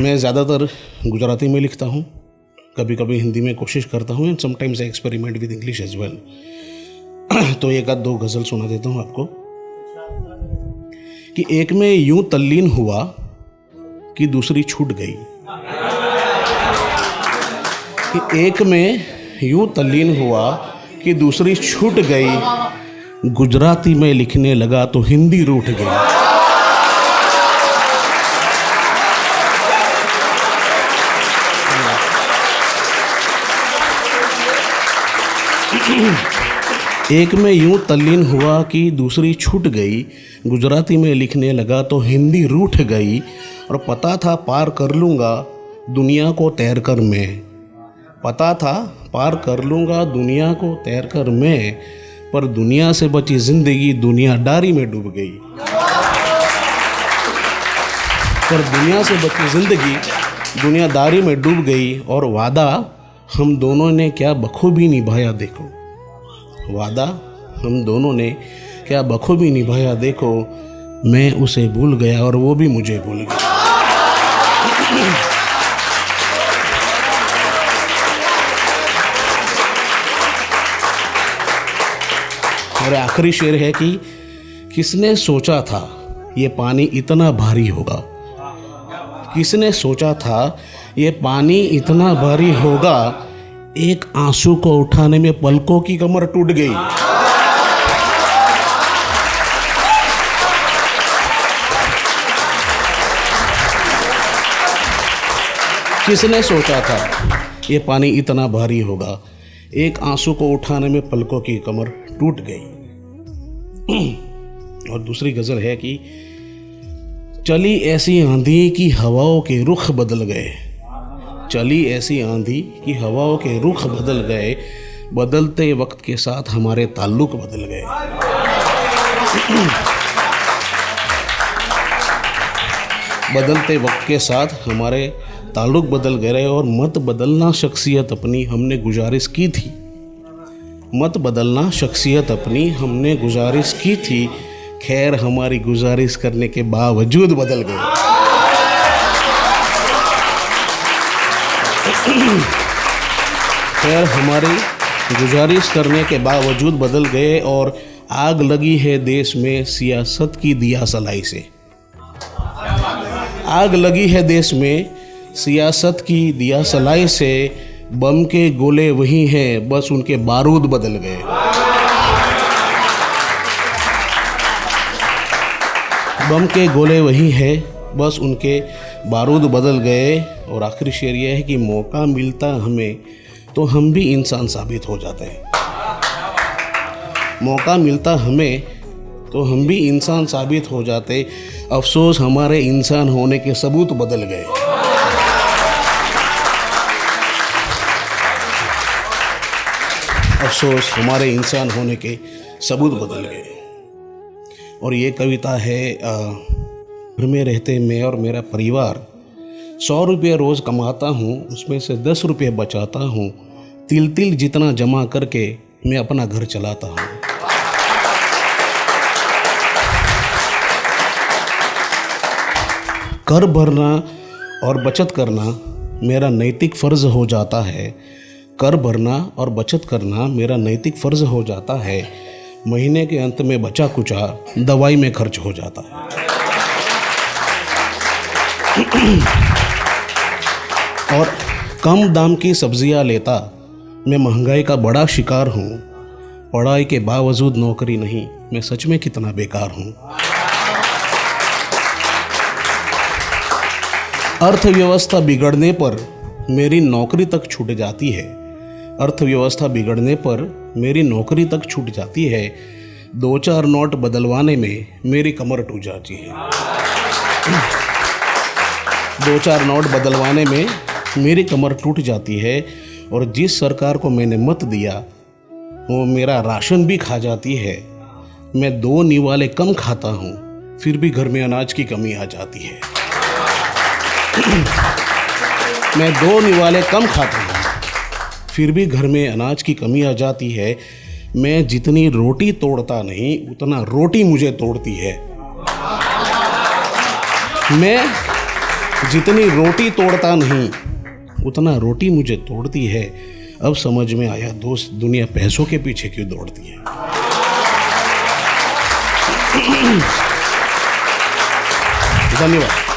मैं ज़्यादातर गुजराती में लिखता हूँ, कभी कभी हिंदी में कोशिश करता हूँ, and sometimes I experiment with English as well. तो एक आध दो गज़ल सुना देता हूँ आपको कि एक में यूं तल्लीन हुआ कि दूसरी छूट गई, कि एक में यूं तल्लीन हुआ कि दूसरी छूट गई, गुजराती में लिखने लगा तो हिंदी रूठ गई। एक में यूं तल्लीन हुआ कि दूसरी छूट गई, गुजराती में लिखने लगा तो हिंदी रूठ गई, और पता था पार कर लूँगा दुनिया को तैर कर मैं, पता था पार कर लूँगा दुनिया को तैर कर मैं, पर दुनिया से बची ज़िंदगी दुनियादारी में डूब गई, पर दुनिया से बची ज़िंदगी दुनियादारी में डूब गई। और वादा हम दोनों ने क्या बखूबी निभाया देखो, वादा हम दोनों ने क्या बखूबी निभाया देखो, मैं उसे भूल गया और वो भी मुझे भूल गया। और आखिरी शेर है कि किसने सोचा था ये पानी इतना भारी होगा, किसने सोचा था ये पानी इतना भारी होगा, एक आंसू को उठाने में पलकों की कमर टूट गई। किसने सोचा था ये पानी इतना भारी होगा, एक आंसू को उठाने में पलकों की कमर टूट गई। और दूसरी गज़ल है कि चली ऐसी आंधी की हवाओं के रुख बदल गए, चली ऐसी आंधी की हवाओं के रुख बदल गए, बदलते वक्त के साथ हमारे ताल्लुक बदल गए। बदलते वक्त के साथ हमारे ताल्लुक बदल गए, और मत बदलना शख्सियत अपनी हमने गुजारिश की थी, मत बदलना शख्सियत अपनी हमने गुजारिश की थी, खैर हमारी गुजारिश करने के बावजूद बदल गए। खैर हमारी गुजारिश करने के बावजूद बदल गए, और आग लगी है देश में सियासत की दिया सलाई से, आग लगी है देश में सियासत की दिया सलाई से, बम के गोले वही हैं बस उनके बारूद बदल गए। बम के गोले वही हैं बस उनके बारूद बदल गए। और आखिरी शेर यह है कि मौका मिलता हमें तो हम भी इंसान साबित हो जाते हैं, मौका मिलता हमें तो हम भी इंसान साबित हो जाते, अफसोस हमारे इंसान होने के सबूत बदल गए। अफसोस हमारे इंसान होने के सबूत बदल गए। और ये कविता है घर में रहते मैं और मेरा परिवार 100 रुपये रोज़ कमाता हूँ, उसमें से 10 रुपये बचाता हूँ, तिल तिल जितना जमा करके मैं अपना घर चलाता हूँ। कर भरना और बचत करना मेरा नैतिक फ़र्ज़ हो जाता है, कर भरना और बचत करना मेरा नैतिक फ़र्ज़ हो जाता है, महीने के अंत में बचा कुचा दवाई में खर्च हो जाता है। और कम दाम की सब्जियां लेता मैं महंगाई का बड़ा शिकार हूँ, पढ़ाई के बावजूद नौकरी नहीं, मैं सच में कितना बेकार हूँ। अर्थव्यवस्था बिगड़ने पर मेरी नौकरी तक छूट जाती है, अर्थव्यवस्था बिगड़ने पर मेरी नौकरी तक छूट जाती है, 2-4 नोट बदलवाने में मेरी कमर टूट जाती है। 2-4 नोट बदलवाने में मेरी कमर टूट जाती है, और जिस सरकार को मैंने मत दिया वो मेरा राशन भी खा जाती है। मैं 2 निवाले कम खाता हूँ, फिर भी घर में अनाज की कमी आ जाती है। मैं 2 निवाले कम खाता हूँ, फिर भी घर में अनाज की कमी आ जाती है। मैं जितनी रोटी तोड़ता नहीं उतना रोटी मुझे तोड़ती है। जितनी रोटी तोड़ता नहीं उतना रोटी मुझे तोड़ती है। अब समझ में आया दोस्त, दुनिया पैसों के पीछे क्यों दौड़ती है। धन्यवाद।